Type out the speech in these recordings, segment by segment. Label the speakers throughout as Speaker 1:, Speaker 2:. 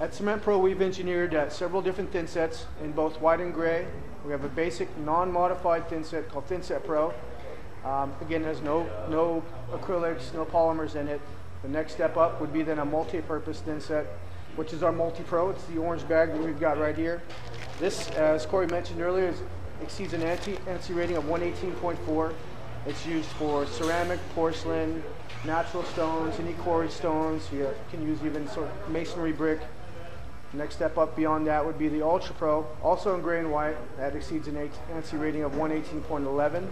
Speaker 1: At Cement Pro, we've engineered several different thin sets in both white and gray. We have a basic non-modified thin set called Thinset Pro. Again, there's no acrylics, no polymers in it. The next step up would be then a multi-purpose thin set, which is our Multi-Pro. It's the orange bag that we've got right here. This, as Corey mentioned earlier, exceeds an ANSI rating of 118.4. It's used for ceramic, porcelain, natural stones, any quarry stones. You can use even sort of masonry brick. Next step up beyond that would be the Ultra Pro, also in gray and white. That exceeds an ANSI rating of 118.11.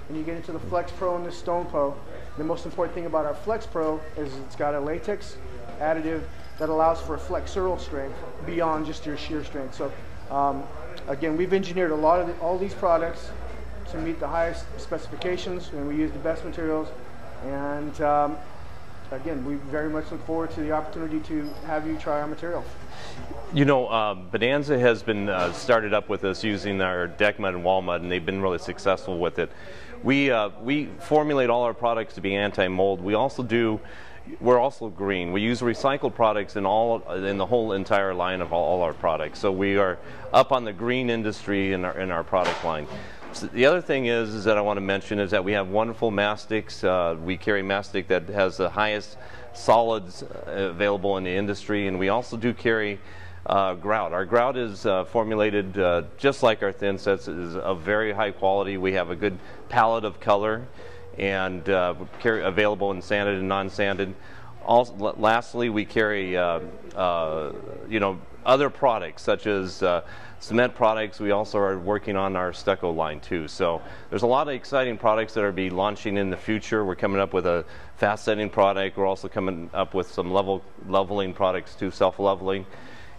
Speaker 1: And you get into the Flex Pro and the Stone Pro. The most important thing about our Flex Pro is it's got a latex additive that allows for flexural strength beyond just your shear strength. So again, we've engineered all these products to meet the highest specifications, and we use the best materials. And again, we very much look forward to the opportunity to have you try our material.
Speaker 2: You know, Bonanza has been started up with us using our deck mud and wall mud, and they've been really successful with it. We formulate all our products to be anti-mold. We're also green. We use recycled products in the whole entire line of all our products. So we are up on the green industry in our product line. So the other thing is that I want to mention is that we have wonderful mastics. We carry mastic that has the highest solids available in the industry, and we also do carry grout. Our grout is formulated just like our thin sets. It is of very high quality. We have a good palette of color, and available in sanded and non-sanded. Also, lastly, we carry other products such as cement products. We also are working on our stucco line too. So there's a lot of exciting products that are be launching in the future. We're coming up with a fast setting product. We're also coming up with some leveling products too, self-leveling.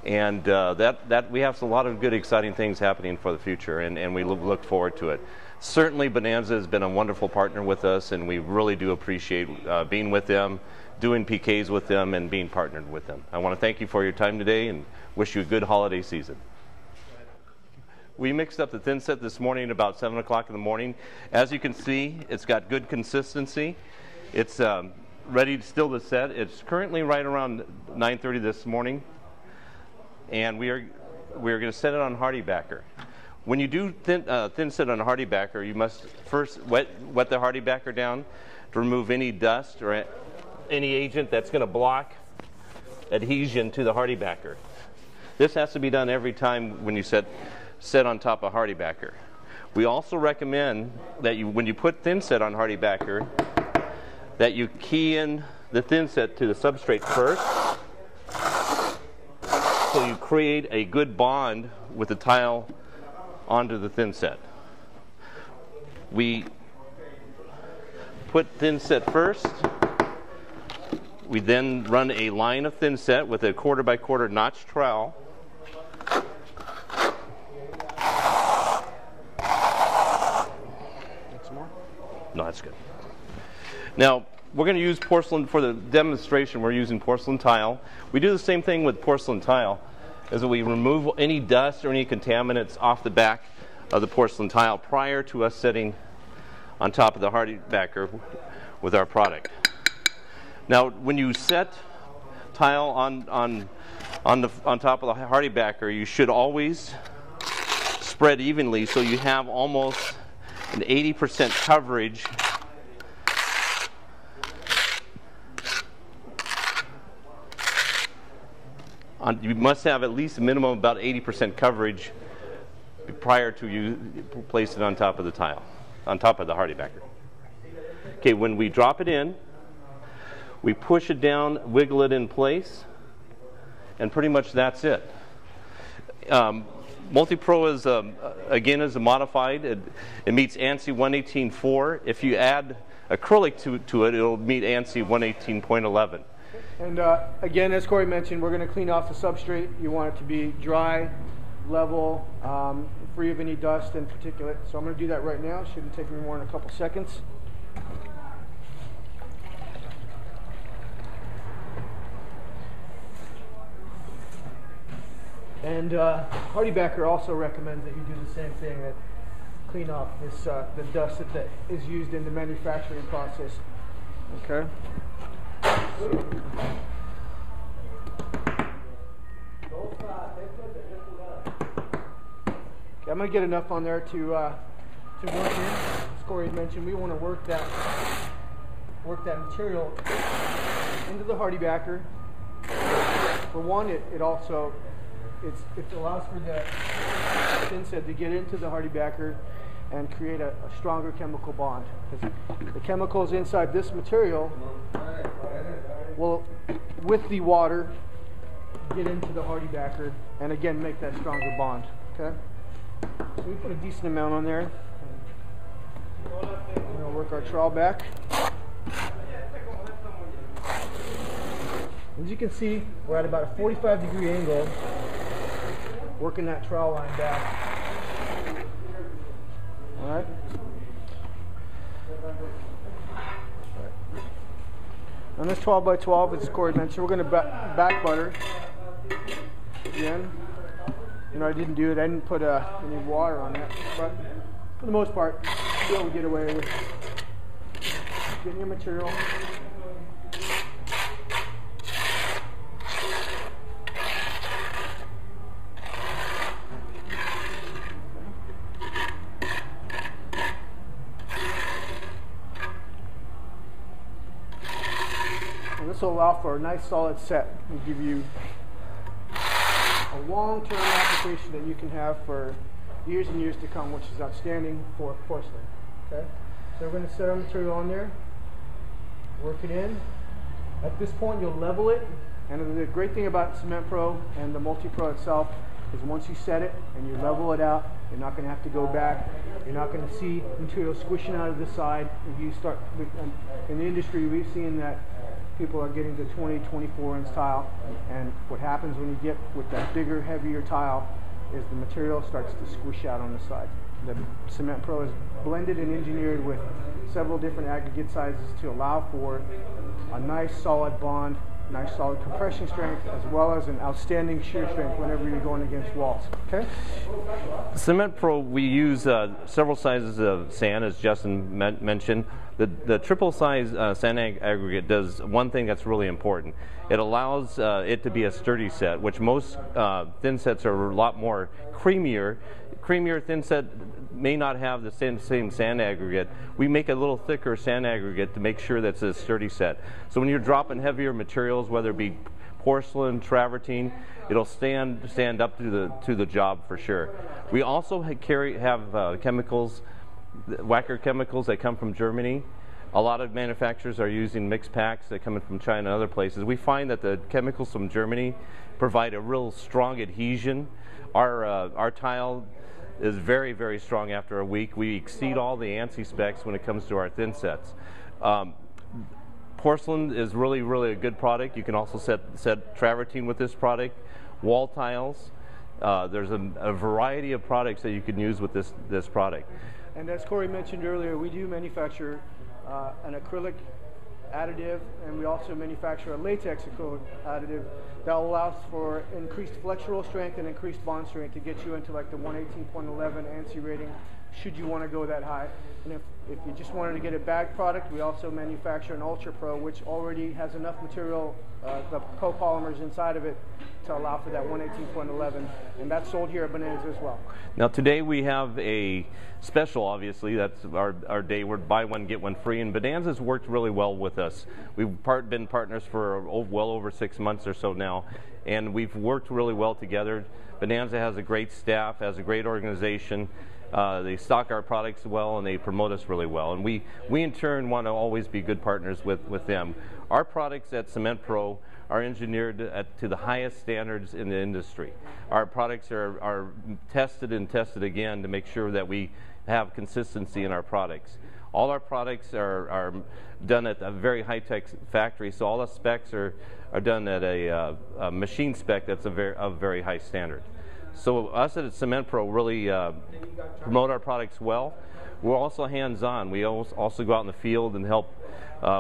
Speaker 2: And that we have a lot of good exciting things happening for the future, and we look forward to it. Certainly Bonanza has been a wonderful partner with us, and we really do appreciate being with them, doing PKs with them, and being partnered with them. I want to thank you for your time today and wish you a good holiday season. We mixed up the thin set this morning at about 7 o'clock in the morning. As you can see, it's got good consistency. It's ready still to set. It's currently right around 9:30 this morning, and we're going to set it on HardiBacker. When you do thin set on HardiBacker, you must first wet the HardiBacker down to remove any dust or any agent that's going to block adhesion to the HardiBacker. This has to be done every time when you set on top of HardiBacker. We also recommend that when you put thin set on HardiBacker, that you key in the thin set to the substrate first, so you create a good bond with the tile onto the thin set. We put thin set first. We then run a line of thin set with a 1/4 by 1/4 notch trowel.
Speaker 1: Some more?
Speaker 2: No, that's good. Now, we're going to use porcelain for the demonstration. We're using porcelain tile. We do the same thing with porcelain tile, is that we remove any dust or any contaminants off the back of the porcelain tile prior to us setting on top of the HardiBacker with our product. Now, when you set tile on top of the HardiBacker, you should always spread evenly so you have almost an 80% coverage you must have at least a minimum of about 80% coverage prior to you place it on top of the tile, on top of the HardiBacker. Okay, when we drop it in, we push it down, wiggle it in place, and pretty much that's it. Multi-Pro is, again, is a modified. It meets ANSI 118.4. If you add acrylic to it, it'll meet ANSI 118.11.
Speaker 1: And again, as Corey mentioned, we're going to clean off the substrate. You want it to be dry, level, free of any dust and particulate. So I'm going to do that right now. It shouldn't take me more than a couple seconds. And HardiBacker also recommends that you do the same thing, that clean off this the dust that is used in the manufacturing process. Okay. I'm going to get enough on there to work in. As Corey had mentioned, we want to work that material into the HardiBacker. For one, it also allows for the thinset to get into the HardiBacker and create a stronger chemical bond. The chemicals inside this material will, with the water, get into the HardiBacker and again make that stronger bond. Okay, so we put a decent amount on there. We're going to work our trowel back. As you can see, we're at about a 45-degree angle, working that trowel line back. All right. On this 12 by 12, as Corey mentioned, we're going to back butter. Again, I didn't do it. I didn't put any water on it, but for the most part, you'll be able to get away with getting your material. This will allow for a nice solid set and give you a long-term application that you can have for years and years to come, which is outstanding for porcelain. Okay, so we're going to set our material on there, work it in. At this point, you'll level it, and the great thing about Cement Pro and the Multi Pro itself is once you set it and you level it out, you're not going to have to go back. You're not going to see material squishing out of the side. If you start in the industry, we've seen that people are getting to 20, 24-inch tile, and what happens when you get with that bigger, heavier tile is the material starts to squish out on the side. The Cement Pro is blended and engineered with several different aggregate sizes to allow for a nice solid bond, nice solid compression strength, as well as an outstanding shear strength whenever you're going against walls. Okay?
Speaker 2: Cement Pro, we use several sizes of sand, as Justin mentioned. The triple size sand aggregate does one thing that's really important. It allows it to be a sturdy set, which most thin sets are a lot more creamier. Creamier thin set may not have the same sand aggregate. We make a little thicker sand aggregate to make sure that's a sturdy set. So when you're dropping heavier materials, whether it be porcelain, travertine, it'll stand up to the job for sure. We also have chemicals, Wacker chemicals that come from Germany. A lot of manufacturers are using mixed packs that come in from China and other places. We find that the chemicals from Germany provide a real strong adhesion. Our tile is very, very strong after a week. We exceed all the ANSI specs when it comes to our thin sets. Porcelain is really, really a good product. You can also set travertine with this product. Wall tiles. There's a variety of products that you can use with this product.
Speaker 1: And as Corey mentioned earlier, we do manufacture an acrylic additive, and we also manufacture a latex acrylic additive that allows for increased flexural strength and increased bond strength to get you into like the 118.11 ANSI rating, should you want to go that high. And if you just wanted to get a bag product, we also manufacture an Ultra Pro, which already has enough material, the copolymers inside of it, to allow for that 118.11, and that's sold here at Bonanza as well.
Speaker 2: Now today we have a special, obviously, that's our day where buy one, get one free, and Bonanza's worked really well with us. We've been partners for well over 6 months or so now, and we've worked really well together. Bonanza has a great staff, has a great organization. They stock our products well, and they promote us really well, and we in turn want to always be good partners with them. Our products at Cement Pro are engineered to the highest standards in the industry. Our products are tested and tested again to make sure that we have consistency in our products. All our products are done at a very high-tech factory, so all the specs are done at a machine spec that's of very high standard. So us at Cement Pro really promote our products well. We're also hands-on. We also go out in the field and help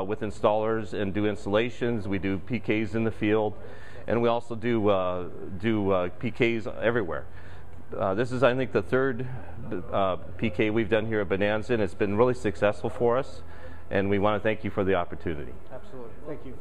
Speaker 2: with installers and do installations. We do PKs in the field, and we also do PKs everywhere. This is, I think, the third PK we've done here at Bonanza, and it's been really successful for us, and we want to thank you for the opportunity.
Speaker 1: Absolutely. Thank you.